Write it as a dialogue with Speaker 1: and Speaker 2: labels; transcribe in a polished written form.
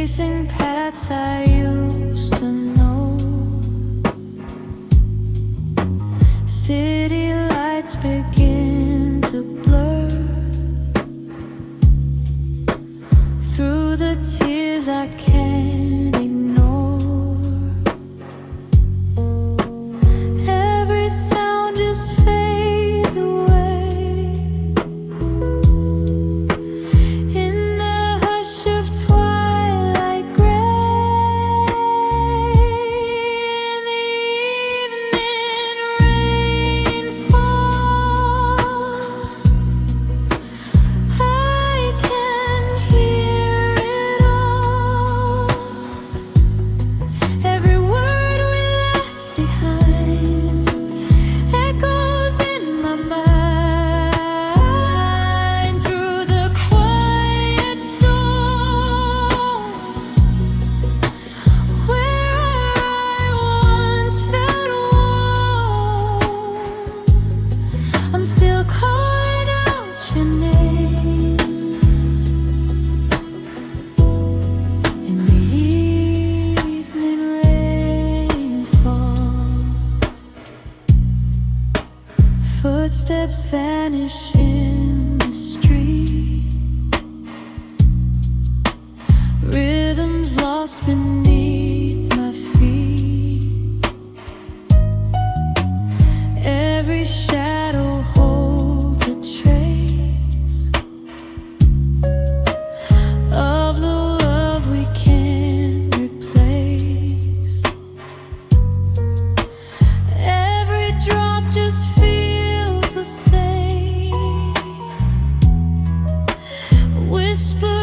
Speaker 1: Chasing paths I used to know. City lights begin to blur. Through the tears I can't ignore. Every sound just fades away. In the hush of twilight gray, in the evening rainfall, I can hear it all. Every word we left behind echoes in my mind. Through the quiet storm, where I once felt warm, I'm still calling out your name. In the evening rainfall, footsteps vanish in the street. Rhythms lost beneath my feet. Every shadow holds a trace of the love we can't replace. Every drop just feels the same. Whisper